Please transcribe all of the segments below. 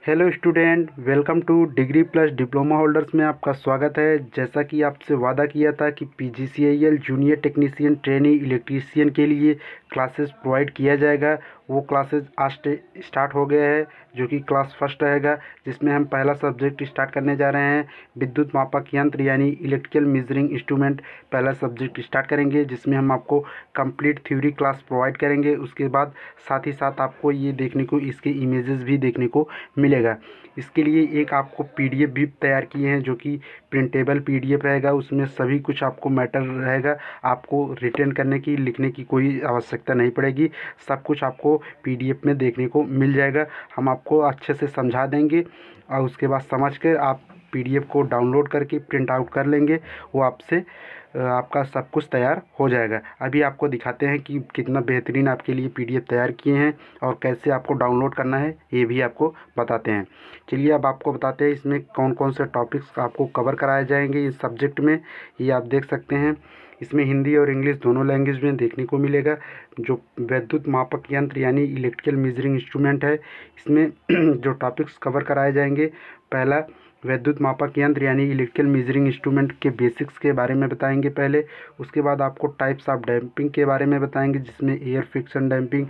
Hello student, welcome two degree plus diploma holders में आपका स्वागत है। जैसा कि आपसे वादा किया था कि PGCIL junior technician trainee electrician के लिए क्लासेस प्रोवाइड किया जाएगा, वो क्लासेस आज स्टार्ट हो गया है, जो कि क्लास फर्स्ट रहेगा, जिसमें हम पहला सब्जेक्ट स्टार्ट करने जा रहे हैं। विद्युत मापक यंत्र यानी इलेक्ट्रिकल मेजरिंग इंस्ट्रूमेंट पहला सब्जेक्ट स्टार्ट करेंगे, जिसमें हम आपको कंप्लीट थ्योरी क्लास प्रोवाइड करेंगे। उसके बाद साथ ही साथ आपको ये देखने को इसके इमेजेस भी देखने को मिलेगा। इसके लिए एक आपको पीडीएफ भी तैयार किए हैं, जो कि प्रिंटेबल पीडीएफ रहेगा। उसमें सभी कुछ आपको मैटर रहेगा, आपको रिटर्न करने की, लिखने की कोई आवश्यकता नहीं पड़ेगी। सब कुछ आपको पीडीएफ में देखने को मिल जाएगा। हम आपको अच्छे से समझा देंगे और उसके बाद समझ कर आप पीडीएफ को डाउनलोड करके प्रिंट आउट कर लेंगे। वो आपसे आपका सब कुछ तैयार हो जाएगा। अभी आपको दिखाते हैं कि कितना बेहतरीन आपके लिए पीडीएफ तैयार किए हैं और कैसे आपको डाउनलोड करना है, ये भी आपको बताते हैं। चलिए अब आपको बताते हैं इसमें कौन कौन से टॉपिक्स आपको कवर कराए जाएंगे इस सब्जेक्ट में। ये आप देख सकते हैं, इसमें हिंदी और इंग्लिश दोनों लैंग्वेज में देखने को मिलेगा। जो विद्युत मापक यंत्र यानी इलेक्ट्रिकल मेजरिंग इंस्ट्रूमेंट है, इसमें जो टॉपिक्स कवर कराए जाएंगे, पहला विद्युत मापक यंत्र यानी इलेक्ट्रिकल मेजरिंग इंस्ट्रूमेंट के बेसिक्स के बारे में बताएंगे पहले। उसके बाद आपको टाइप्स ऑफ डैम्पिंग के बारे में बताएंगे, जिसमें एयर फ्रिक्शन डैम्पिंग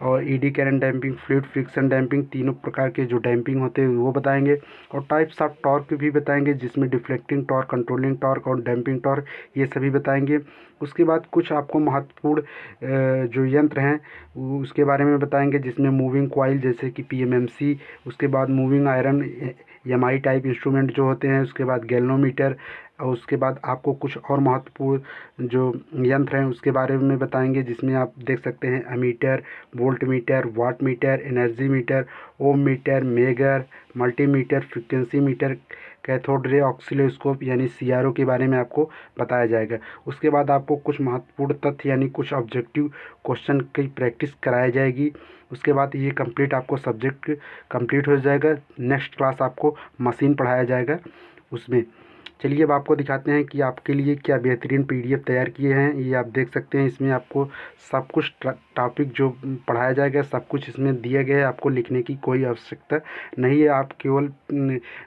और eddy current damping, fluid friction damping, तीनों प्रकार के जो डैम्पिंग होते हैं वो बताएंगे। और टाइप्स ऑफ टॉर्क भी बताएंगे, जिसमें डिफ्लेक्टिंग टॉर्क, कंट्रोलिंग टॉर्क और डैम्पिंग टॉर्क, ये सभी बताएंगे। उसके बाद कुछ आपको महत्वपूर्ण जो यंत्र हैं उसके बारे में बताएंगे, जिसमें मूविंग कॉइल जैसे कि पीएमएमसी, उसके बाद moving iron MI type instrument जो होते हैं, उसके बाद गैल्वेनोमीटर, और उसके बाद आपको कुछ और महत्वपूर्ण जो यंत्र हैं उसके बारे में बताएंगे, जिसमें आप देख सकते हैं ammeter, voltmeter, wattmeter, energy meter, ohmmeter, megger, multimeter, frequency meter, cathode ray oscilloscope यानी सीआरओ के बारे में आपको बताया जाएगा। उसके बाद आपको कुछ महत्वपूर्ण तथ्य यानी कुछ ऑब्जेक्टिव क्वेश्चन की प्रैक्टिस कराई जाएगी। उसके बाद ये कंप्लीट आपको सब्जेक्ट कंप्लीट हो जाएगा। नेक्स्ट क्लास आपको मशीन पढ़ाया जाएगा उसमें। चलिए अब आपको दिखाते हैं कि आपके लिए क्या बेहतरीन पीडीएफ तैयार किए हैं। ये आप देख सकते हैं, इसमें आपको सब कुछ टॉपिक जो पढ़ाया जाएगा सब कुछ इसमें दिया गया है। आपको लिखने की कोई आवश्यकता नहीं है, आप केवल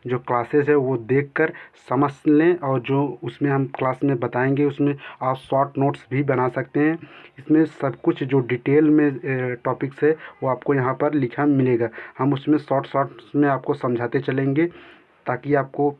जो क्लासेस है वो देखकर समझ लें, और जो उसमें हम क्लास में बताएंगे उसमें आप शॉर्ट नोट्स भी बना सकते हैं। इसमें सब कुछ जो डिटेल में टॉपिक्स है वो आपको यहाँ पर लिखा मिलेगा। हम उसमें शॉर्ट्स में आपको समझाते चलेंगे, ताकि आपको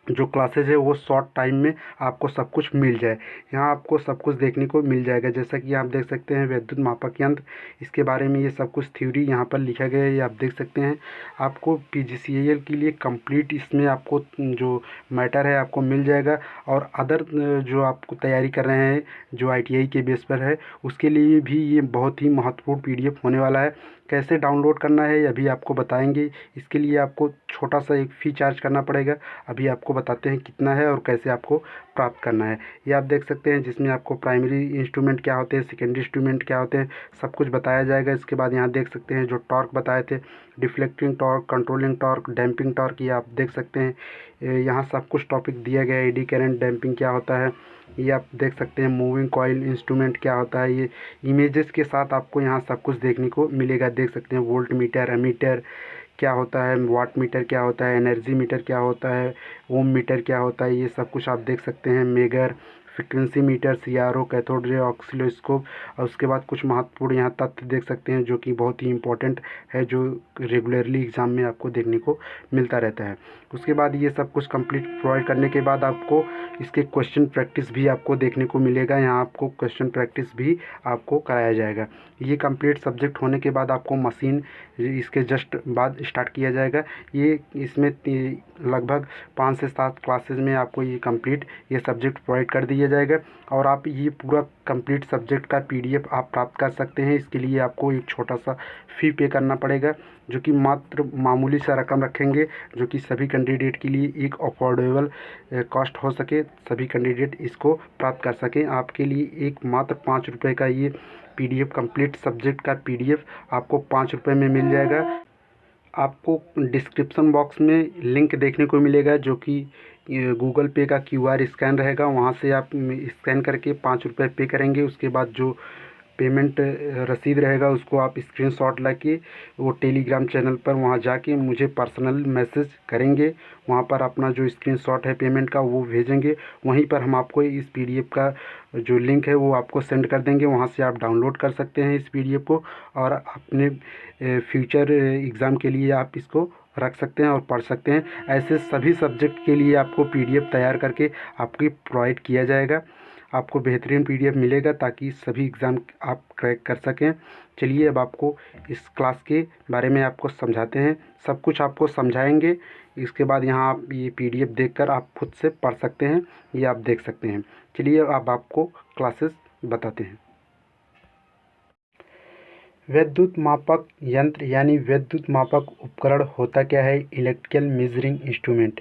जो क्लासेज है वो शॉर्ट टाइम में आपको सब कुछ मिल जाए। यहाँ आपको सब कुछ देखने को मिल जाएगा, जैसा कि आप देख सकते हैं विद्युत मापक यंत्र, इसके बारे में ये सब कुछ थ्योरी यहाँ पर लिखा गया है, ये आप देख सकते हैं। आपको पीजीसीआईएल के लिए कंप्लीट इसमें आपको जो मैटर है आपको मिल जाएगा। और अदर जो आपको तैयारी कर रहे हैं जो आईटीआई के बेस पर है, उसके लिए भी ये बहुत ही महत्वपूर्ण पीडीएफ होने वाला है। कैसे डाउनलोड करना है अभी आपको बताएंगे। इसके लिए आपको छोटा सा एक फ़ी चार्ज करना पड़ेगा, अभी आपको बताते हैं कितना है और कैसे आपको प्राप्त करना है। ये आप देख सकते हैं, जिसमें आपको प्राइमरी इंस्ट्रूमेंट क्या होते हैं, सेकेंडरी इंस्ट्रूमेंट क्या होते हैं, सब कुछ बताया जाएगा। इसके बाद यहाँ देख सकते हैं जो टॉर्क बताए थे, deflecting torque, controlling torque, damping torque, ये आप देख सकते हैं। यहाँ सब कुछ टॉपिक दिया गया है। एडी करंट डैम्पिंग क्या होता है, ये आप देख सकते हैं। मूविंग कॉइल इंस्ट्रूमेंट क्या होता है, ये इमेजेस के साथ आपको यहाँ सब कुछ देखने को मिलेगा। देख सकते हैं वोल्ट मीटर, एमीटर क्या होता है, वाट मीटर क्या होता है, एनर्जी मीटर क्या होता है, ओम मीटर क्या होता है, ये सब कुछ आप देख सकते हैं। Megger, frequency metre, CRO, cathode ray oscilloscope, और उसके बाद कुछ महत्वपूर्ण यहाँ तथ्य देख सकते हैं, जो कि बहुत ही इंपॉर्टेंट है, जो रेगुलरली एग्ज़ाम में आपको देखने को मिलता रहता है। उसके बाद ये सब कुछ कंप्लीट प्रोवाइड करने के बाद आपको इसके क्वेश्चन प्रैक्टिस भी आपको देखने को मिलेगा। यहाँ आपको क्वेश्चन प्रैक्टिस भी आपको कराया जाएगा। ये कंप्लीट सब्जेक्ट होने के बाद आपको मशीन इसके जस्ट बाद स्टार्ट किया जाएगा। ये इसमें लगभग 5 से 7 क्लासेस में आपको ये कंप्लीट ये सब्जेक्ट प्रोवाइड कर दिया जाएगा, और आप ये पूरा कंप्लीट सब्जेक्ट का पीडीएफ आप प्राप्त कर सकते हैं। इसके लिए आपको एक छोटा सा फ़ी पे करना पड़ेगा, जो कि मात्र मामूली सा रकम रखेंगे, जो कि सभी कैंडिडेट के लिए एक अफोर्डेबल कॉस्ट हो सके, सभी कैंडिडेट इसको प्राप्त कर सकें। आपके लिए एक मात्र 5 रुपये का ये पीडीएफ कंप्लीट सब्जेक्ट का पीडीएफ आपको 5 रुपये में मिल जाएगा। आपको डिस्क्रिप्शन बॉक्स में लिंक देखने को मिलेगा, जो कि गूगल पे का क्यूआर स्कैन रहेगा। वहाँ से आप स्कैन करके 5 रुपये पे करेंगे। उसके बाद जो पेमेंट रसीद रहेगा उसको आप स्क्रीनशॉट लेके वो टेलीग्राम चैनल पर वहाँ जाके मुझे पर्सनल मैसेज करेंगे। वहाँ पर अपना जो स्क्रीनशॉट है पेमेंट का वो भेजेंगे। वहीं पर हम आपको इस पीडीएफ का जो लिंक है वो आपको सेंड कर देंगे। वहाँ से आप डाउनलोड कर सकते हैं इस पीडीएफ को और अपने फ्यूचर एग्ज़ाम के लिए आप इसको रख सकते हैं और पढ़ सकते हैं। ऐसे सभी सब्जेक्ट के लिए आपको पीडीएफ तैयार करके आपकी प्रोवाइड किया जाएगा। आपको बेहतरीन पीडीएफ मिलेगा ताकि सभी एग्ज़ाम आप क्रैक कर सकें। चलिए अब आपको इस क्लास के बारे में आपको समझाते हैं। सब कुछ आपको समझाएंगे। इसके बाद यहाँ आप ये पीडीएफ देखकर आप खुद से पढ़ सकते हैं, ये आप देख सकते हैं। चलिए अब आपको क्लासेस बताते हैं। विद्युत मापक यंत्र यानी विद्युत मापक उपकरण होता क्या है? Electrical measuring instrument.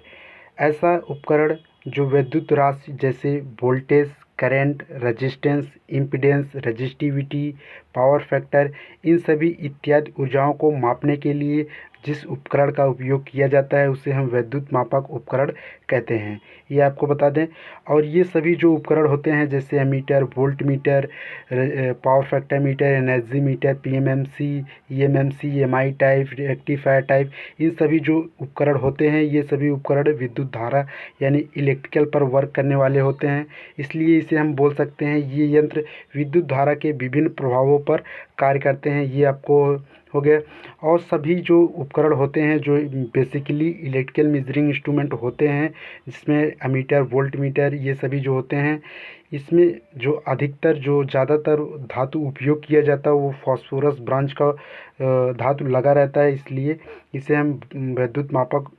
ऐसा उपकरण जो विद्युत राशि जैसे voltage, current, resistance, impedance, resistivity, power factor in सभी इत्यादि ऊर्जाओं को मापने के लिए जिस उपकरण का उपयोग किया जाता है उसे हम विद्युत मापक उपकरण कहते हैं। ये आपको बता दें। और ये सभी जो उपकरण होते हैं जैसे ammeter, voltmeter, power factor meter, energy meter, PMMC, EMMC, MI type, rectifier type, इन सभी जो उपकरण होते हैं ये सभी उपकरण विद्युत धारा यानी इलेक्ट्रिकल पर वर्क करने वाले होते हैं। इसलिए इसे हम बोल सकते हैं ये यंत्र विद्युत धारा के विभिन्न प्रभावों पर कार्य करते हैं। ये आपको हो गया। और सभी जो उपकरण होते हैं जो बेसिकली इलेक्ट्रिकल मेजरिंग इंस्ट्रूमेंट होते हैं जिसमें एमीटर, वोल्ट मीटर ये सभी जो होते हैं इसमें जो अधिकतर जो ज़्यादातर धातु उपयोग किया जाता है वो फास्फोरस ब्रांच का धातु लगा रहता है। इसलिए इसे हम विद्युत मापक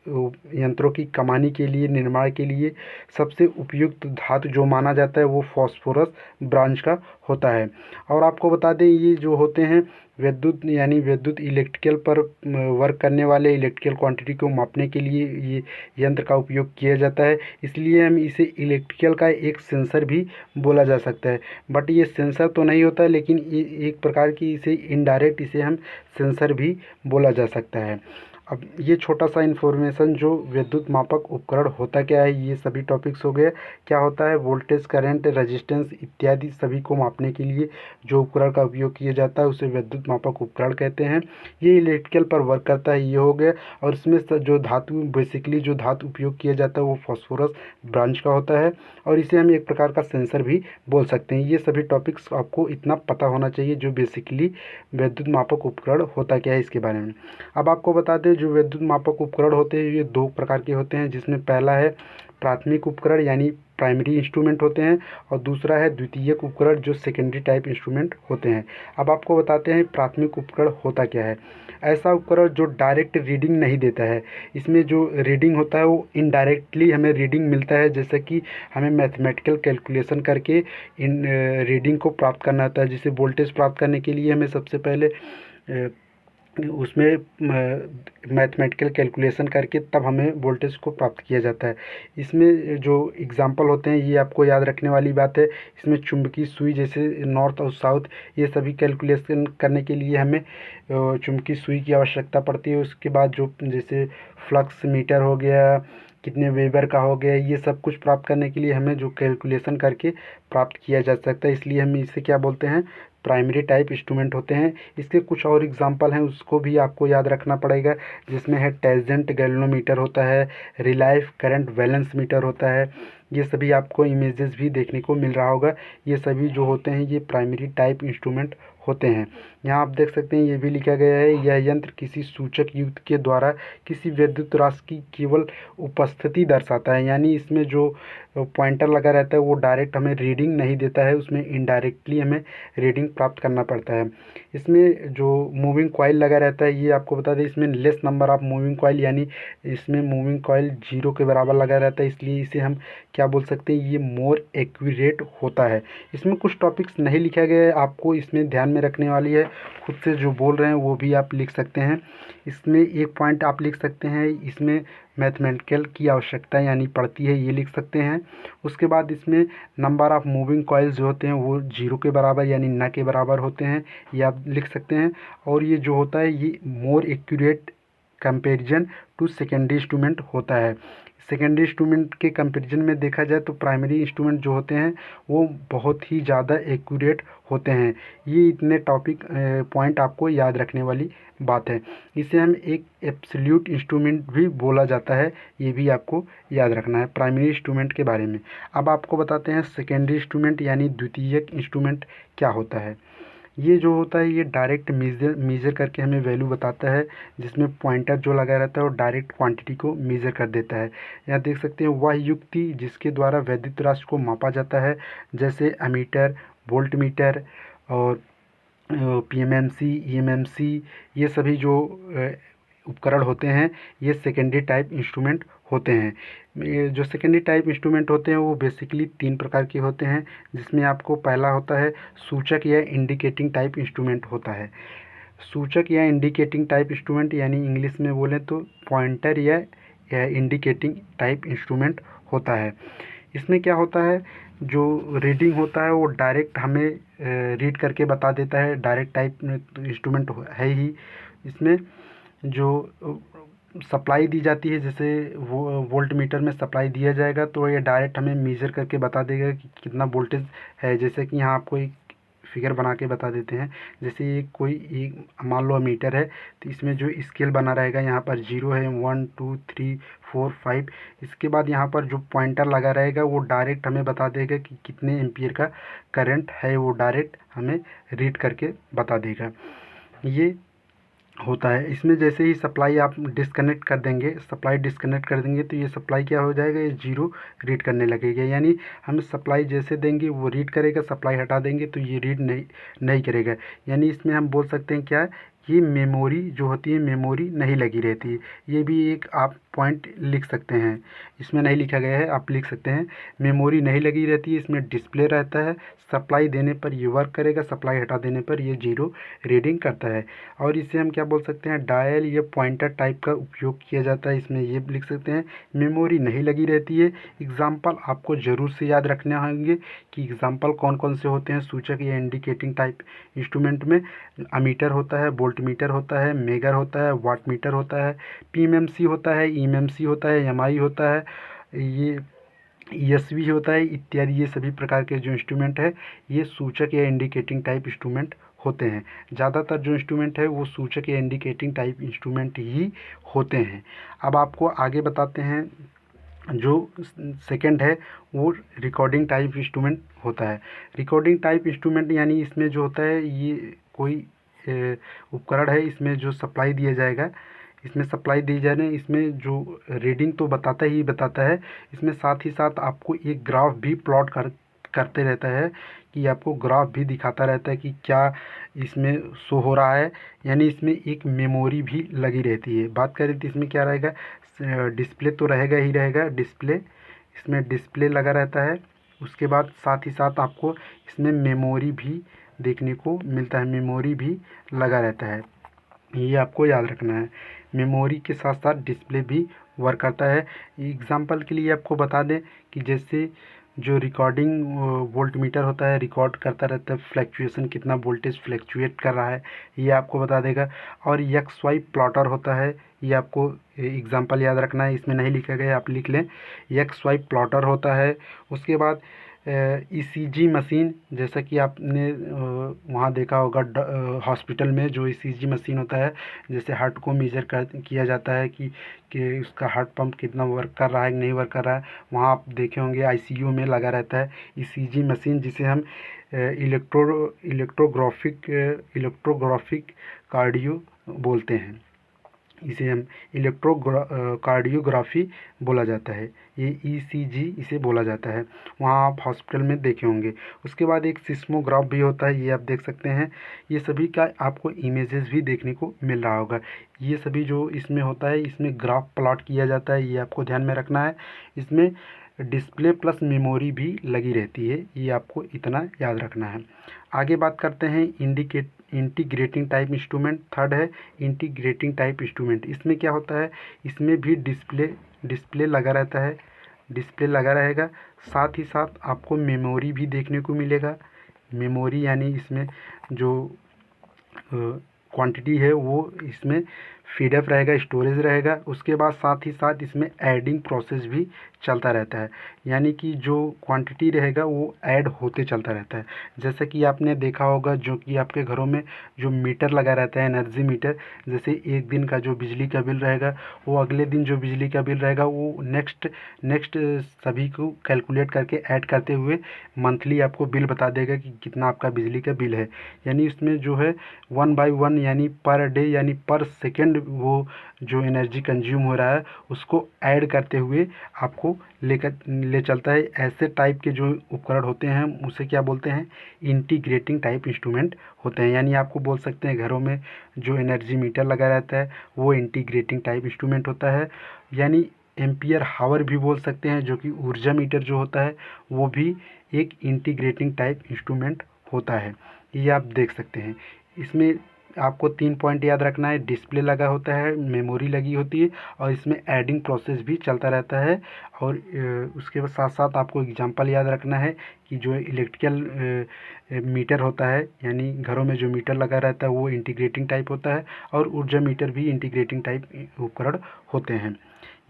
यंत्रों की कमानी के लिए, निर्माण के लिए सबसे उपयुक्त धातु जो माना जाता है वो फास्फोरस ब्रांच का होता है। और आपको बता दें ये जो होते हैं विद्युत यानी विद्युत इलेक्ट्रिकल पर वर्क करने वाले इलेक्ट्रिकल क्वांटिटी को मापने के लिए ये यंत्र का उपयोग किया जाता है। इसलिए हम इसे इलेक्ट्रिकल का एक सेंसर भी बोला जा सकता है। बट ये सेंसर तो नहीं होता है लेकिन ये एक प्रकार की इसे इनडायरेक्ट इसे हम सेंसर भी बोला जा सकता है। अब ये छोटा सा इन्फॉर्मेशन जो विद्युत मापक उपकरण होता क्या है ये सभी टॉपिक्स हो गए। क्या होता है वोल्टेज, करंट, रेजिस्टेंस इत्यादि सभी को मापने के लिए जो उपकरण का उपयोग किया जाता है उसे विद्युत मापक उपकरण कहते हैं। ये इलेक्ट्रिकल पर वर्क करता है, ये हो गया। और इसमें जो धातु बेसिकली जो धातु उपयोग किया जाता है वो फास्फोरस ब्रांच का होता है और इसे हम एक प्रकार का सेंसर भी बोल सकते हैं। ये सभी टॉपिक्स आपको इतना पता होना चाहिए जो बेसिकली विद्युत मापक उपकरण होता क्या है इसके बारे में। अब आपको बता दें जो विद्युत मापक उपकरण होते हैं ये दो प्रकार के होते हैं जिसमें पहला है प्राथमिक उपकरण यानी प्राइमरी इंस्ट्रूमेंट होते हैं और दूसरा है द्वितीयक उपकरण जो सेकेंडरी टाइप इंस्ट्रूमेंट होते हैं। अब आपको बताते हैं प्राथमिक उपकरण होता क्या है। ऐसा उपकरण जो डायरेक्ट रीडिंग नहीं देता है। इसमें जो रीडिंग होता है वो इनडायरेक्टली हमें रीडिंग मिलता है। जैसे कि हमें मैथमेटिकल कैलकुलेशन करके इन रीडिंग को प्राप्त करना होता है। जैसे वोल्टेज प्राप्त करने के लिए हमें सबसे पहले उसमें मैथमेटिकल कैलकुलेशन करके तब हमें वोल्टेज को प्राप्त किया जाता है। इसमें जो एग्जांपल होते हैं ये आपको याद रखने वाली बात है। इसमें चुंबकीय सुई जैसे नॉर्थ और साउथ ये सभी कैलकुलेशन करने के लिए हमें चुंबकीय सुई की आवश्यकता पड़ती है। उसके बाद जो जैसे फ्लक्स मीटर हो गया, कितने वेबर का हो गया, ये सब कुछ प्राप्त करने के लिए हमें जो कैलकुलेशन करके प्राप्त किया जा सकता है। इसलिए हम इसे क्या बोलते हैं प्राइमरी टाइप इंस्ट्रूमेंट होते हैं। इसके कुछ और एग्जांपल हैं उसको भी आपको याद रखना पड़ेगा जिसमें है टेंजेंट गैल्वेनोमीटर होता है, रिलाइफ करंट बैलेंस मीटर होता है। ये सभी आपको इमेजेस भी देखने को मिल रहा होगा। ये सभी जो होते हैं ये प्राइमरी टाइप इंस्ट्रूमेंट होते हैं। यहाँ आप देख सकते हैं ये भी लिखा गया है यह यंत्र किसी सूचक युक्त के द्वारा किसी विद्युत राशि की केवल उपस्थिति दर्शाता है। यानी इसमें जो पॉइंटर लगा रहता है वो डायरेक्ट हमें रीडिंग नहीं देता है, उसमें इनडायरेक्टली हमें रीडिंग प्राप्त करना पड़ता है। इसमें जो मूविंग कॉइल लगा रहता है ये आपको बता दें इसमें less number of moving coil यानी इसमें मूविंग कॉइल 0 के बराबर लगा रहता है। इसलिए इसे हम क्या बोल सकते हैं ये मोर एक्यूरेट होता है। इसमें कुछ टॉपिक्स नहीं लिखा गया है, आपको इसमें ध्यान में रखने वाली है। खुद से जो बोल रहे हैं वो भी आप लिख सकते हैं। इसमें एक पॉइंट आप लिख सकते हैं इसमें मैथमेटिकल की आवश्यकता यानी पड़ती है, ये लिख सकते हैं। उसके बाद इसमें नंबर ऑफ़ मूविंग कॉइल्स जो होते हैं वो 0 के बराबर यानी न के बराबर होते हैं, ये आप लिख सकते हैं। और ये जो होता है ये more accurate comparison to secondary instrument होता है। सेकेंडरी इंस्ट्रूमेंट के कंपैरिजन में देखा जाए तो प्राइमरी इंस्ट्रूमेंट जो होते हैं वो बहुत ही ज़्यादा एक्यूरेट होते हैं। ये इतने टॉपिक पॉइंट आपको याद रखने वाली बात है। इसे हम एक एब्सोल्यूट इंस्ट्रूमेंट भी बोला जाता है, ये भी आपको याद रखना है प्राइमरी इंस्ट्रूमेंट के बारे में। अब आपको बताते हैं सेकेंडरी इंस्ट्रूमेंट यानी द्वितीयक इंस्ट्रूमेंट क्या होता है। ये जो होता है ये डायरेक्ट मेज़र करके हमें वैल्यू बताता है, जिसमें पॉइंटर जो लगा रहता है वो डायरेक्ट क्वांटिटी को मेज़र कर देता है। यहाँ देख सकते हैं वह युक्ति जिसके द्वारा वैद्युत राशि को मापा जाता है, जैसे एमीटर, वोल्टमीटर और पीएमएमसी, ईएमएमसी, ये सभी जो उपकरण होते हैं ये सेकेंडरी टाइप इंस्ट्रूमेंट होते हैं। ये जो सेकेंडरी टाइप इंस्ट्रूमेंट होते हैं वो बेसिकली 3 प्रकार के होते हैं, जिसमें आपको पहला होता है सूचक या इंडिकेटिंग टाइप इंस्ट्रूमेंट होता है। सूचक या इंडिकेटिंग टाइप इंस्ट्रूमेंट यानी इंग्लिश में बोलें तो पॉइंटर या इंडिकेटिंग टाइप इंस्ट्रूमेंट होता है। इसमें क्या होता है, जो रीडिंग होता है वो डायरेक्ट हमें रीड करके बता देता है। डायरेक्ट टाइप इंस्ट्रूमेंट है ही। इसमें जो सप्लाई दी जाती है, जैसे वो वोल्ट मीटर में सप्लाई दिया जाएगा तो ये डायरेक्ट हमें मेज़र करके बता देगा कि कितना वोल्टेज है। जैसे कि यहाँ आपको एक फिगर बना के बता देते हैं। जैसे ये कोई एक मान लो मीटर है तो इसमें जो स्केल बना रहेगा यहाँ पर 0 है, 1 2 3 4 5। इसके बाद यहाँ पर जो पॉइंटर लगा रहेगा वो डायरेक्ट हमें बता देगा कि कितने एम्पियर का करंट है, वो डायरेक्ट हमें रीड करके बता देगा। ये होता है। इसमें जैसे ही सप्लाई आप डिस्कनेक्ट कर देंगे, सप्लाई डिस्कनेक्ट कर देंगे तो ये सप्लाई क्या हो जाएगा, ये 0 रीड करने लगेगा। यानी हम सप्लाई जैसे देंगे वो रीड करेगा, सप्लाई हटा देंगे तो ये रीड नहीं करेगा। यानी इसमें हम बोल सकते हैं क्या, ये मेमोरी जो होती है मेमोरी नहीं लगी रहती है। ये भी एक आप पॉइंट लिख सकते हैं, इसमें नहीं लिखा गया है, आप लिख सकते हैं मेमोरी नहीं लगी रहती है। इसमें डिस्प्ले रहता है, सप्लाई देने पर ये वर्क करेगा, सप्लाई हटा देने पर ये 0 रीडिंग करता है। और इसे हम क्या बोल सकते हैं, डायल या पॉइंटर टाइप का उपयोग किया जाता है। इसमें ये लिख सकते हैं मेमोरी नहीं लगी रहती है। एग्जाम्पल आपको ज़रूर से याद रखने होंगे कि एग्जाम्पल कौन कौन से होते हैं सूचक या इंडिकेटिंग टाइप इंस्ट्रूमेंट में। अमीटर होता है, वोल्टमीटर होता है, मेगर होता है, वाट मीटर होता है, पीएमएमसी होता है, ईएमएमसी होता है, एमआई होता है, ये ईएसवी होता है इत्यादि। ये सभी प्रकार के जो इंस्ट्रूमेंट है ये सूचक या इंडिकेटिंग टाइप इंस्ट्रूमेंट होते हैं। ज़्यादातर जो इंस्ट्रूमेंट है वो सूचक या इंडिकेटिंग टाइप इंस्ट्रूमेंट ही होते हैं। अब आपको आगे बताते हैं, जो सेकंड है वो रिकॉर्डिंग टाइप इंस्ट्रूमेंट होता है। रिकॉर्डिंग टाइप इंस्ट्रूमेंट यानी इसमें जो होता है ये कोई उपकरण है, इसमें जो सप्लाई दिया जाएगा, इसमें सप्लाई दी जाने, इसमें जो रीडिंग तो बताता है, इसमें साथ ही साथ आपको एक ग्राफ भी प्लॉट करते रहता है, कि आपको ग्राफ भी दिखाता रहता है कि क्या इसमें शो हो रहा है। यानी इसमें एक मेमोरी भी लगी रहती है। बात करें तो इसमें क्या रहेगा, डिस्प्ले तो रहेगा ही रहेगा, डिस्प्ले, इसमें डिस्प्ले लगा रहता है। उसके बाद साथ ही साथ आपको इसमें मेमोरी भी देखने को मिलता है, मेमोरी भी लगा रहता है। ये आपको याद रखना है। मेमोरी के साथ साथ डिस्प्ले भी वर्क करता है। एग्जांपल के लिए आपको बता दें कि जैसे जो रिकॉर्डिंग वोल्टमीटर होता है, रिकॉर्ड करता रहता है फ्लैक्चुएशन, कितना वोल्टेज फ्लैक्चुएट कर रहा है ये आपको बता देगा। और एक्स वाई प्लॉटर होता है, ये आपको एग्जांपल याद रखना है, इसमें नहीं लिखा गया, आप लिख लें। एक्स वाई प्लॉटर होता है। उसके बाद ईसीजी मशीन, जैसा कि आपने वहाँ देखा होगा हॉस्पिटल में जो ईसीजी मशीन होता है, जैसे हार्ट को मेजर किया जाता है कि उसका हार्ट पंप कितना वर्क कर रहा है कि नहीं वर्क कर रहा है। वहाँ आप देखे होंगे आईसीयू में लगा रहता है ईसीजी मशीन, जिसे हम इलेक्ट्रोग्राफिक कार्डियो बोलते हैं। इसे हम कार्डियोग्राफी बोला जाता है, ये ईसीजी इसे बोला जाता है। वहाँ आप हॉस्पिटल में देखे होंगे। उसके बाद एक सिस्मोग्राफ भी होता है, ये आप देख सकते हैं। ये सभी का आपको इमेजेस भी देखने को मिल रहा होगा। ये सभी जो इसमें होता है, इसमें ग्राफ प्लॉट किया जाता है, ये आपको ध्यान में रखना है। इसमें डिस्प्ले प्लस मेमोरी भी लगी रहती है, ये आपको इतना याद रखना है। आगे बात करते हैं इंटीग्रेटिंग टाइप इंस्ट्रूमेंट। थर्ड है इंटीग्रेटिंग टाइप इंस्ट्रूमेंट। इसमें क्या होता है, इसमें भी डिस्प्ले लगा रहता है, डिस्प्ले लगा रहेगा। साथ ही साथ आपको मेमोरी भी देखने को मिलेगा। मेमोरी यानी इसमें जो क्वांटिटी है वो इसमें फीडअप रहेगा, स्टोरेज रहेगा। उसके बाद साथ ही साथ इसमें ऐडिंग प्रोसेस भी चलता रहता है, यानी कि जो क्वांटिटी रहेगा वो ऐड होते चलता रहता है। जैसे कि आपने देखा होगा जो कि आपके घरों में जो मीटर लगा रहता है, एनर्जी मीटर, जैसे एक दिन का जो बिजली का बिल रहेगा वो अगले दिन जो बिजली का बिल रहेगा वो नेक्स्ट नेक्स्ट सभी को कैलकुलेट करके ऐड करते हुए मंथली आपको बिल बता देगा कि कितना आपका बिजली का बिल है। यानी इसमें जो है 1/1 यानी पर डे यानी पर सेकेंड वो जो एनर्जी कंज्यूम हो रहा है उसको ऐड करते हुए आपको ले चलता है। ऐसे टाइप के जो उपकरण होते हैं उसे क्या बोलते हैं, इंटीग्रेटिंग टाइप इंस्ट्रूमेंट होते हैं। यानी आपको बोल सकते हैं घरों में जो एनर्जी मीटर लगा रहता है वो इंटीग्रेटिंग टाइप इंस्ट्रूमेंट होता है। यानी एम्पियर हावर भी बोल सकते हैं, जो कि ऊर्जा मीटर जो होता है वो भी एक इंटीग्रेटिंग टाइप इंस्ट्रूमेंट होता है। ये आप देख सकते हैं। इसमें आपको 3 पॉइंट याद रखना है, डिस्प्ले लगा होता है, मेमोरी लगी होती है और इसमें ऐडिंग प्रोसेस भी चलता रहता है। और उसके साथ साथ आपको एग्जांपल याद रखना है कि जो इलेक्ट्रिकल मीटर होता है, यानी घरों में जो मीटर लगा रहता है वो इंटीग्रेटिंग टाइप होता है और ऊर्जा मीटर भी इंटीग्रेटिंग टाइप उपकरण होते हैं।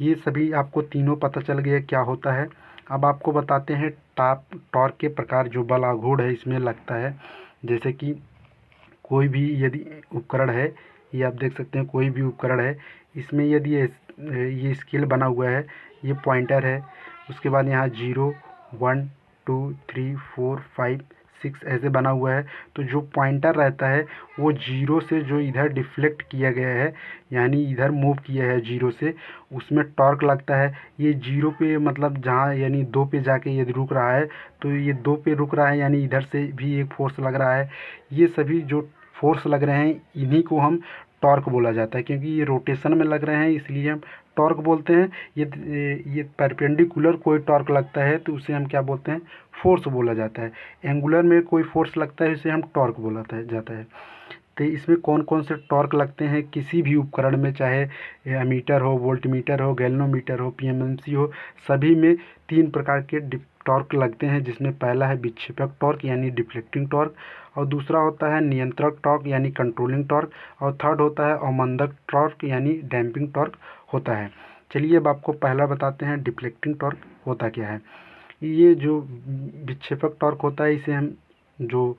ये सभी आपको तीनों पता चल गया क्या होता है। अब आपको बताते हैं टॉर्क के प्रकार जो बल आघूर्ण है इसमें लगता है। जैसे कि कोई भी यदि उपकरण है, ये आप देख सकते हैं कोई भी उपकरण है, इसमें यदि ये स्केल बना हुआ है, ये पॉइंटर है, उसके बाद यहाँ 0 1 2 3 4 5 6 ऐसे बना हुआ है। तो जो पॉइंटर रहता है वो जीरो से जो इधर डिफ्लेक्ट किया गया है, यानी इधर मूव किया है जीरो से, उसमें टॉर्क लगता है। ये जीरो पे मतलब जहाँ यानी 2 पे जाके यदि रुक रहा है तो ये 2 पे रुक रहा है, यानी इधर से भी एक फोर्स लग रहा है। ये सभी जो फोर्स लग रहे हैं इन्हीं को हम टॉर्क बोला जाता है, क्योंकि ये रोटेशन में लग रहे हैं इसलिए हम टॉर्क बोलते हैं। ये परपेंडिकुलर कोई टॉर्क लगता है तो उसे हम क्या बोलते हैं, फोर्स बोला जाता है। एंगुलर में कोई फोर्स लगता है इसे हम टॉर्क बोला जाता है। तो इसमें कौन कौन से टॉर्क लगते हैं किसी भी उपकरण में, चाहे एमीटर हो, वोल्टमीटर हो, गैल्वेनोमीटर हो, पीएमएमसी हो, सभी में 3 प्रकार के टॉर्क लगते हैं। जिसमें पहला है विक्षेपक टॉर्क यानी डिफ्लेक्टिंग टॉर्क, और दूसरा होता है नियंत्रक टॉर्क यानी कंट्रोलिंग टॉर्क, और थर्ड होता है अवमंदक टॉर्क यानी डैम्पिंग टॉर्क होता है। चलिए अब आपको पहला बताते हैं डिफ्लेक्टिंग टॉर्क होता क्या है। ये जो विक्षेपक टॉर्क होता है इसे हम जो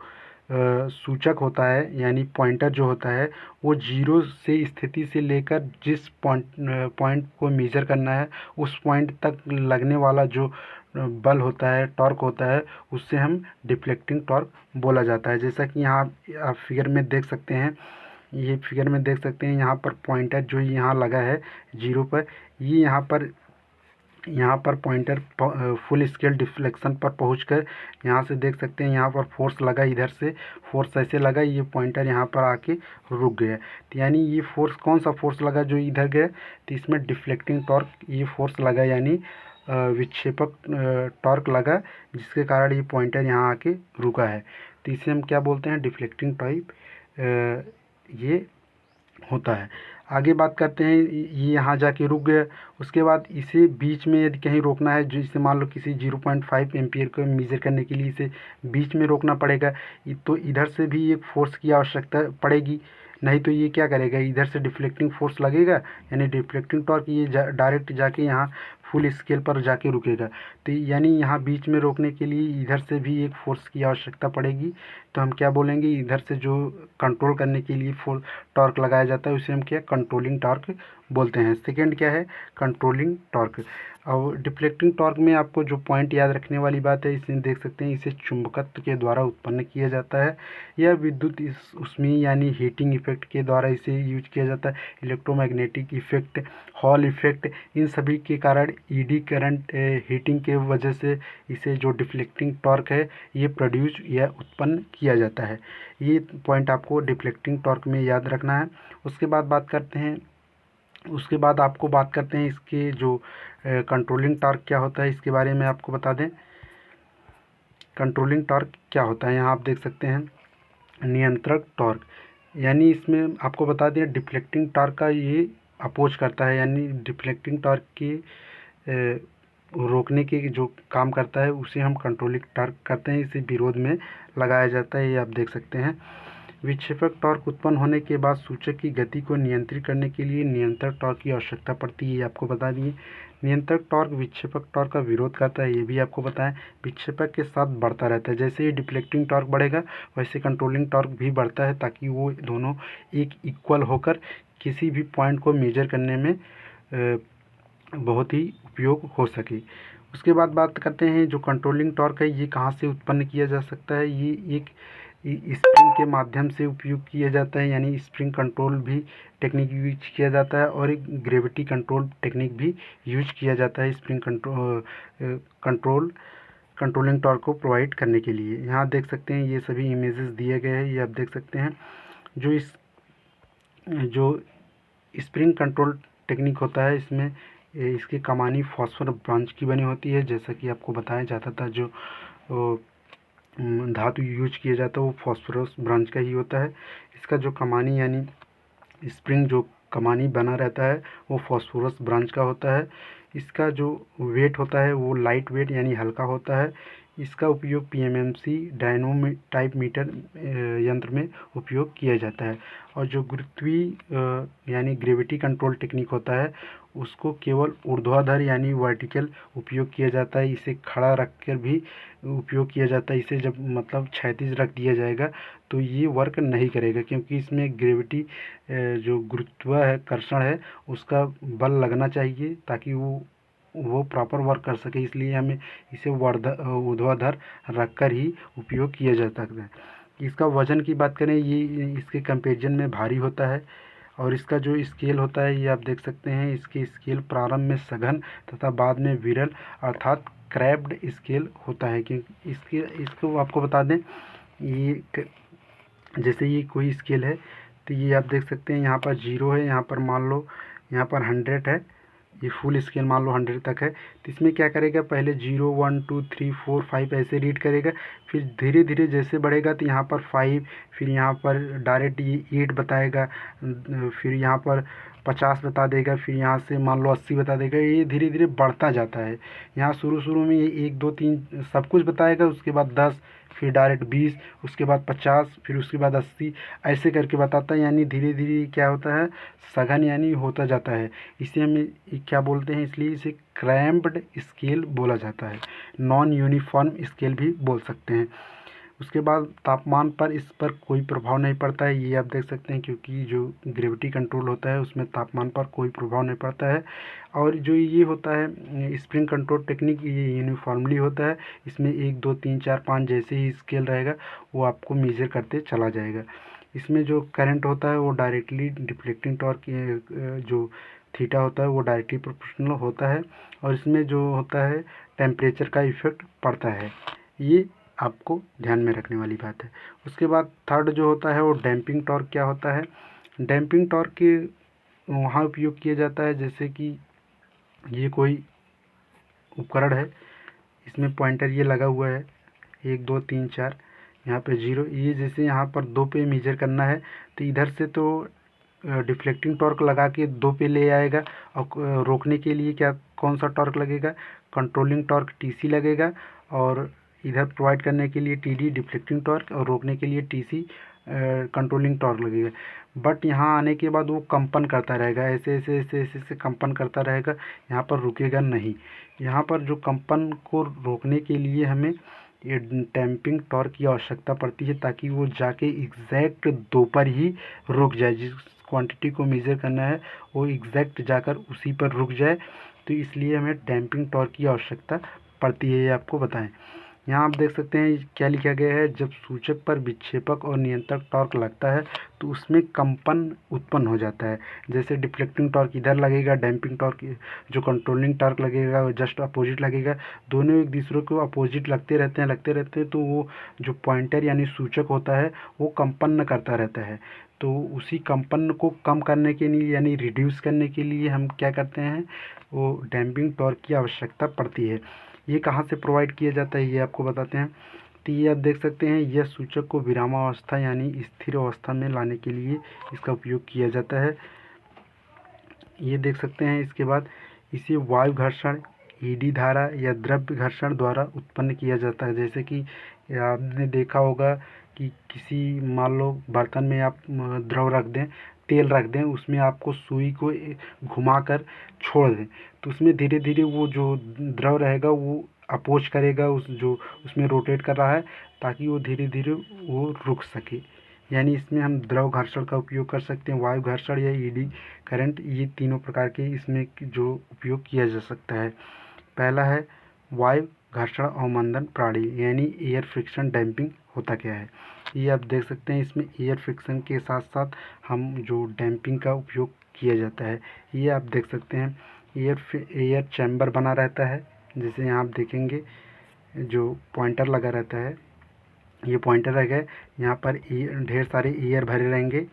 सूचक होता है यानी पॉइंटर जो होता है वो जीरो से स्थिति से लेकर जिस पॉइंट को मेजर करना है उस पॉइंट तक लगने वाला जो बल होता है, टॉर्क होता है, उससे हम डिफ्लेक्टिंग टॉर्क बोला जाता है। जैसा कि यहाँ आप फिगर में देख सकते हैं, ये फिगर में देख सकते हैं यहाँ पर पॉइंटर जो यहाँ लगा है जीरो पर, ये यहाँ पर पॉइंटर फुल स्केल डिफ्लेक्शन पर पहुंचकर यहाँ से देख सकते हैं यहाँ पर फोर्स लगा, इधर से फोर्स ऐसे लगा, ये पॉइंटर यहाँ पर आके रुक गया। तो यानी ये फोर्स कौन सा फोर्स लगा जो इधर गया, तो इसमें डिफ्लेक्टिंग टॉर्क ये फोर्स लगा, यानी विक्षेपक टॉर्क लगा, जिसके कारण ये पॉइंटर यहाँ आके रुका है। तो इसे हम क्या बोलते हैं, डिफ्लेक्टिंग टाइप ये होता है। आगे बात करते हैं, ये यहाँ जाके रुक गया, उसके बाद इसे बीच में यदि कहीं रोकना है, जैसे मान लो किसी 0.5 एम्पियर को मेजर करने के लिए इसे बीच में रोकना पड़ेगा, तो इधर से भी एक फोर्स की आवश्यकता पड़ेगी, नहीं तो ये क्या करेगा, इधर से डिफ्लेक्टिंग फोर्स लगेगा, यानी डिफ्लेक्टिंग टॉर्क ये डायरेक्ट जाके यहाँ फुल स्केल पर जाके रुकेगा। तो यानी यहाँ बीच में रोकने के लिए इधर से भी एक फोर्स की आवश्यकता पड़ेगी, तो हम क्या बोलेंगे, इधर से जो कंट्रोल करने के लिए टॉर्क लगाया जाता है उसे हम क्या कंट्रोलिंग टॉर्क बोलते हैं। सेकेंड क्या है, कंट्रोलिंग टॉर्क। और डिफ्लेक्टिंग टॉर्क में आपको जो पॉइंट याद रखने वाली बात है, इसमें देख सकते हैं इसे चुंबकत्व के द्वारा उत्पन्न किया जाता है, या विद्युत ऊष्मीय यानी हीटिंग इफेक्ट के द्वारा इसे यूज किया जाता है। इलेक्ट्रोमैग्नेटिक इफेक्ट, हॉल इफेक्ट, इन सभी के कारण ईडी करंट हीटिंग के वजह से इसे जो डिफ्लेक्टिंग टॉर्क है ये प्रोड्यूस या उत्पन्न किया जाता है। ये पॉइंट आपको डिफ्लेक्टिंग टॉर्क में याद रखना है। उसके बाद आपको बात करते हैं इसके जो कंट्रोलिंग टॉर्क क्या होता है, इसके बारे में आपको बता दें। कंट्रोलिंग टॉर्क क्या होता है, यहाँ आप देख सकते हैं नियंत्रक टॉर्क, यानी इसमें आपको बता दें डिफ्लेक्टिंग टॉर्क का ये अपोज करता है, यानी डिफ्लेक्टिंग टॉर्क की रोकने के जो काम करता है उसे हम कंट्रोलिंग टॉर्क करते हैं, इसे विरोध में लगाया जाता है, ये आप देख सकते हैं। विक्षेपक टॉर्क उत्पन्न होने के बाद सूचक की गति को नियंत्रित करने के लिए नियंत्रक टॉर्क की आवश्यकता पड़ती है, आपको बता दिए। नियंत्रक टॉर्क विक्षेपक टॉर्क का विरोध करता है, ये भी आपको बताएं। विक्षेपक के साथ बढ़ता रहता है, जैसे ही डिफ्लेक्टिंग टॉर्क बढ़ेगा वैसे कंट्रोलिंग टॉर्क भी बढ़ता है, ताकि वो दोनों एक इक्वल होकर किसी भी पॉइंट को मेजर करने में बहुत ही उपयोग हो सके। उसके बाद बात करते हैं जो कंट्रोलिंग टॉर्क है ये कहाँ से उत्पन्न किया जा सकता है। ये एक स्प्रिंग के माध्यम से उपयोग किया जाता है, यानी स्प्रिंग कंट्रोल भी टेक्निक यूज किया जाता है, और एक ग्रेविटी कंट्रोल टेक्निक भी यूज किया जाता है स्प्रिंग कंट्रोलिंग टॉर्क को प्रोवाइड करने के लिए। यहाँ देख सकते हैं ये सभी इमेजेस दिए गए हैं, ये आप देख सकते हैं। जो स्प्रिंग कंट्रोल टेक्निक होता है इसमें इसकी कमानी फॉस्फोरस ब्रांच की बनी होती है, जैसा कि आपको बताया जाता था। जो धातु यूज किया जाता है वो फॉस्फोरस ब्रांच का ही होता है। इसका जो कमानी यानी स्प्रिंग जो कमानी बना रहता है वो फॉस्फोरस ब्रांच का होता है। इसका जो वेट होता है वो लाइट वेट यानी हल्का होता है। इसका उपयोग पीएमएमसी डायनो टाइप मीटर यंत्र में उपयोग किया जाता है। और जो गुरुत्वीय यानी ग्रेविटी कंट्रोल टेक्निक होता है उसको केवल ऊर्ध्वाधर यानी वर्टिकल उपयोग किया जाता है। इसे खड़ा रख कर भी उपयोग किया जाता है। इसे जब मतलब क्षैतिज रख दिया जाएगा तो ये वर्क नहीं करेगा, क्योंकि इसमें ग्रेविटी जो गुरुत्वाकर्षण है उसका बल लगना चाहिए ताकि वो प्रॉपर वर्क कर सके। इसलिए हमें इसे ऊर्ध्वाधर रख कर ही उपयोग किया जा सकता है। इसका वजन की बात करें ये इसके कंपेरिजन में भारी होता है। और इसका जो स्केल होता है ये आप देख सकते हैं। इसकी स्केल प्रारंभ में सघन तथा बाद में विरल अर्थात क्रैब्ड स्केल होता है। क्योंकि इसको आपको बता दें, ये जैसे ये कोई स्केल है तो ये आप देख सकते हैं यहाँ पर 0 है, यहाँ पर मान लो यहाँ पर 100 है। ये फुल स्केल मान लो 100 तक है, तो इसमें क्या करेगा, पहले 0 1 2 3 4 5 ऐसे रीड करेगा। फिर धीरे धीरे जैसे बढ़ेगा तो यहाँ पर 5, फिर यहाँ पर डायरेक्ट ये 8 बताएगा, फिर यहाँ पर 50 बता देगा, फिर यहाँ से मान लो 80 बता देगा। ये धीरे धीरे बढ़ता जाता है। यहाँ शुरू में ये 1 2 3 सब कुछ बताएगा, उसके बाद 10, फिर डायरेक्ट 20, उसके बाद 50, फिर उसके बाद 80, ऐसे करके बताता है। यानी धीरे धीरे क्या होता है, सघन यानी होता जाता है। इसे हम क्या बोलते हैं, इसलिए इसे क्रैम्प्ड स्केल बोला जाता है, नॉन यूनिफॉर्म स्केल भी बोल सकते हैं। उसके बाद तापमान पर इस पर कोई प्रभाव नहीं पड़ता है, ये आप देख सकते हैं, क्योंकि जो ग्रेविटी कंट्रोल होता है उसमें तापमान पर कोई प्रभाव नहीं पड़ता है। और जो ये होता है स्प्रिंग कंट्रोल टेक्निक, ये यूनिफॉर्मली होता है। इसमें 1 2 3 4 5 जैसे ही स्केल रहेगा वो आपको मेजर करते चला जाएगा। इसमें जो करंट होता है वो डायरेक्टली डिफ्लेक्टिंग टॉर्क जो थीटा होता है वो डायरेक्टली प्रोपोर्शनल होता है। और इसमें जो होता है टेम्परेचर का इफेक्ट पड़ता है, ये आपको ध्यान में रखने वाली बात है। उसके बाद थर्ड जो होता है वो डैम्पिंग टॉर्क क्या होता है। डैम्पिंग टॉर्क के वहाँ उपयोग किया जाता है जैसे कि ये कोई उपकरण है, इसमें पॉइंटर ये लगा हुआ है 1 2 3 4, यहाँ पे 0। ये जैसे यहाँ पर 2 पे मेजर करना है तो इधर से तो डिफ्लेक्टिंग टॉर्क लगा के 2 पे ले आएगा। और रोकने के लिए क्या कौन सा टॉर्क लगेगा, कंट्रोलिंग टॉर्क TC लगेगा। और इधर प्रोवाइड करने के लिए TD डिफ्लेक्टिंग टॉर्क, और रोकने के लिए TC कंट्रोलिंग टॉर्क लगेगा। बट यहाँ आने के बाद वो कंपन करता रहेगा, ऐसे ऐसे ऐसे ऐसे ऐसे कंपन करता रहेगा, यहाँ पर रुकेगा नहीं। यहाँ पर जो कंपन को रोकने के लिए हमें ये डैम्पिंग टॉर्क की आवश्यकता पड़ती है, ताकि वो जाके एग्जैक्ट 2 पर ही रुक जाए। जिस क्वांटिटी को मेज़र करना है वो एग्जैक्ट जाकर उसी पर रुक जाए। तो इसलिए हमें डैम्पिंग टॉर्क की आवश्यकता पड़ती है, ये आपको बताएं। यहाँ आप देख सकते हैं क्या लिखा गया है, जब सूचक पर विक्षेपक और नियंत्रक टॉर्क लगता है तो उसमें कंपन उत्पन्न हो जाता है। जैसे डिफ्लेक्टिंग टॉर्क इधर लगेगा, डैम्पिंग टॉर्क जो कंट्रोलिंग टॉर्क लगेगा वो जस्ट अपोजिट लगेगा। दोनों एक दूसरे को अपोजिट लगते रहते हैं, तो वो जो पॉइंटर यानी सूचक होता है वो कंपन करता रहता है। तो उसी कंपन को कम करने के लिए यानी रिड्यूस करने के लिए हम क्या करते हैं, वो डैम्पिंग टॉर्क की आवश्यकता पड़ती है। ये कहाँ से प्रोवाइड किया जाता है ये आपको बताते हैं। तो ये आप देख सकते हैं, यह सूचक को विरामावस्था यानी स्थिर अवस्था में लाने के लिए इसका उपयोग किया जाता है, ये देख सकते हैं। इसके बाद इसे वायु घर्षण, ईडी धारा या द्रव्य घर्षण द्वारा उत्पन्न किया जाता है। जैसे कि आपने देखा होगा कि किसी मान लो बर्तन में आप द्रव रख दें, तेल रख दें, उसमें आपको सुई को घुमाकर छोड़ दें, तो उसमें धीरे धीरे वो जो द्रव रहेगा वो अपोज करेगा उस जो उसमें रोटेट कर रहा है, ताकि वो धीरे धीरे वो रुक सके। यानी इसमें हम द्रव घर्षण का उपयोग कर सकते हैं, वायु घर्षण या ईडी करंट, ये तीनों प्रकार के इसमें जो उपयोग किया जा सकता है। पहला है वायु घर्षण अवमंदन प्रणाली, यानी एयर फ्रिक्शन डैम्पिंग होता क्या है। ये आप देख सकते हैं, इसमें एयर फ्रिक्शन के साथ साथ हम जो डैम्पिंग का उपयोग किया जाता है। ये आप देख सकते हैं, एयर चैम्बर बना रहता है, जैसे यहाँ आप देखेंगे जो पॉइंटर लगा रहता है, ये पॉइंटर रहेगा, यहाँ पर ढेर सारे एयर भरे रहेंगे,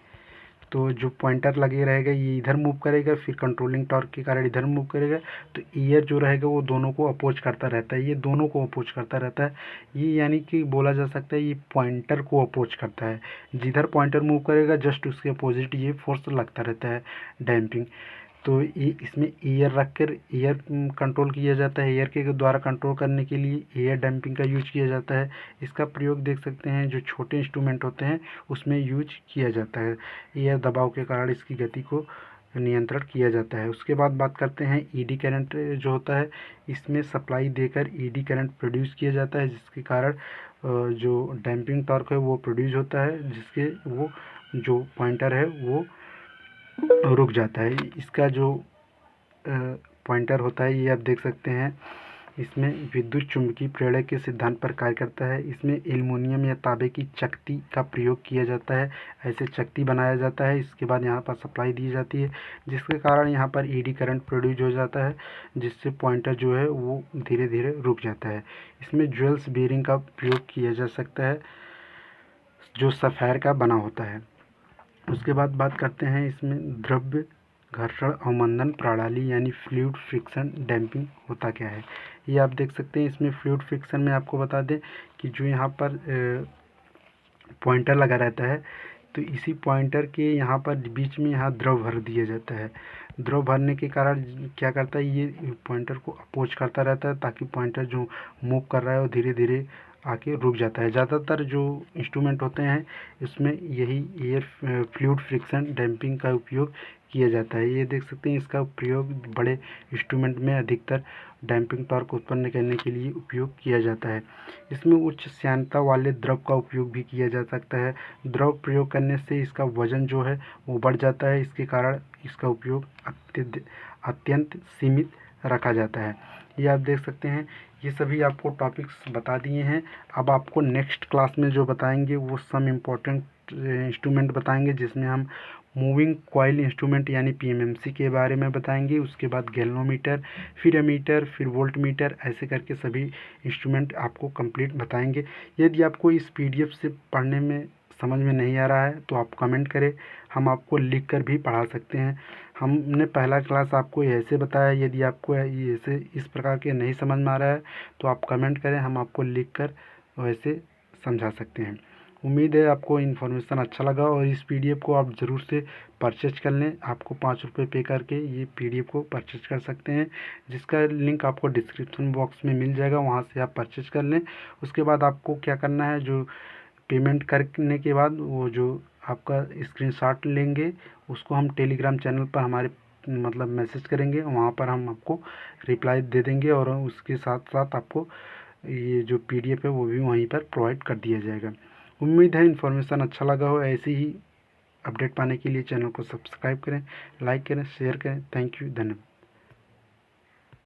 तो जो पॉइंटर लगे रहेगा ये इधर मूव करेगा, फिर कंट्रोलिंग टॉर्क के कारण इधर मूव करेगा, तो ईयर जो रहेगा वो दोनों को अपोज करता रहता है, ये दोनों को अपोज करता रहता है। ये यानी कि बोला जा सकता है ये पॉइंटर को अपोज करता है, जिधर पॉइंटर मूव करेगा जस्ट उसके अपोजिट ये फोर्स लगता रहता है डैम्पिंग। तो ये इसमें एयर रख कर एयर कंट्रोल किया जाता है, एयर के द्वारा कंट्रोल करने के लिए एयर डैम्पिंग का यूज किया जाता है। इसका प्रयोग देख सकते हैं जो छोटे इंस्ट्रूमेंट होते हैं उसमें यूज किया जाता है, एयर दबाव के कारण इसकी गति को नियंत्रण किया जाता है। उसके बाद बात करते हैं ईडी करंट जो होता है, इसमें सप्लाई देकर ईडी करंट प्रोड्यूस किया जाता है, जिसके कारण जो डैम्पिंग टॉर्क है वो प्रोड्यूस होता है, जिसके वो जो पॉइंटर है वो रुक जाता है। इसका जो पॉइंटर होता है ये आप देख सकते हैं, इसमें विद्युत चुम्बकीय प्रेरक के सिद्धांत पर कार्य करता है। इसमें एल्युमिनियम या तांबे की चकती का प्रयोग किया जाता है, ऐसे चकती बनाया जाता है, इसके बाद यहाँ पर सप्लाई दी जाती है, जिसके कारण यहाँ पर ईडी करंट प्रोड्यूस हो जाता है, जिससे पॉइंटर जो है वो धीरे धीरे रुक जाता है। इसमें ज्वेल्स बेरिंग का प्रयोग किया जा सकता है, जो सफ़ायर का बना होता है। उसके बाद बात करते हैं इसमें द्रव्य घर्षण अवमंदन प्रणाली, यानी फ्लूइड फ्रिक्शन डैम्पिंग होता क्या है। ये आप देख सकते हैं, इसमें फ्लूइड फ्रिक्शन में आपको बता दें कि जो यहाँ पर पॉइंटर लगा रहता है, तो इसी पॉइंटर के यहाँ पर बीच में यहाँ द्रव भर दिया जाता है। द्रव भरने के कारण क्या करता है, ये पॉइंटर को अपोज करता रहता है, ताकि पॉइंटर जो मूव कर रहा है वो धीरे धीरे आके रुक जाता है। ज़्यादातर जो इंस्ट्रूमेंट होते हैं इसमें यही एयर फ्लूइड फ्रिक्शन डैम्पिंग का उपयोग किया जाता है। ये देख सकते हैं, इसका प्रयोग बड़े इंस्ट्रूमेंट में अधिकतर डैम्पिंग टॉर्क उत्पन्न करने के लिए उपयोग किया जाता है। इसमें उच्च श्यानता वाले द्रव का उपयोग भी किया जा सकता है। द्रव प्रयोग करने से इसका वजन जो है वो बढ़ जाता है, इसके कारण इसका उपयोग अत्यंत सीमित रखा जाता है। ये आप देख सकते हैं, ये सभी आपको टॉपिक्स बता दिए हैं। अब आपको नेक्स्ट क्लास में जो बताएंगे वो सम इम्पोर्टेंट इंस्ट्रूमेंट बताएंगे, जिसमें हम मूविंग कॉइल इंस्ट्रूमेंट यानी पीएमएमसी के बारे में बताएंगे। उसके बाद गैल्वेनोमीटर, फिर एमीटर, फिर वोल्ट मीटर, ऐसे करके सभी इंस्ट्रूमेंट आपको कंप्लीट बताएंगे। यदि आपको इस पीडीएफ से पढ़ने में समझ में नहीं आ रहा है तो आप कमेंट करें, हम आपको लिख कर भी पढ़ा सकते हैं। हमने पहला क्लास आपको ऐसे बताया, यदि आपको ऐसे इस प्रकार के नहीं समझ में आ रहा है तो आप कमेंट करें, हम आपको लिख कर वैसे समझा सकते हैं। उम्मीद है आपको इन्फॉर्मेशन अच्छा लगा और इस पीडीएफ को आप ज़रूर से परचेज कर लें। आपको 5 रुपये पे करके ये पीडीएफ को परचेज कर सकते हैं, जिसका लिंक आपको डिस्क्रिप्शन बॉक्स में मिल जाएगा, वहाँ से आप परचेज कर लें। उसके बाद आपको क्या करना है, जो पेमेंट करने के बाद वो जो आपका स्क्रीनशॉट लेंगे उसको हम टेलीग्राम चैनल पर हमारे मतलब मैसेज करेंगे, वहाँ पर हम आपको रिप्लाई दे देंगे और उसके साथ साथ आपको ये जो पीडीएफ है वो भी वहीं पर प्रोवाइड कर दिया जाएगा। उम्मीद है इन्फॉर्मेशन अच्छा लगा हो। ऐसे ही अपडेट पाने के लिए चैनल को सब्सक्राइब करें, लाइक करें, शेयर करें। थैंक यू, धन्यवाद।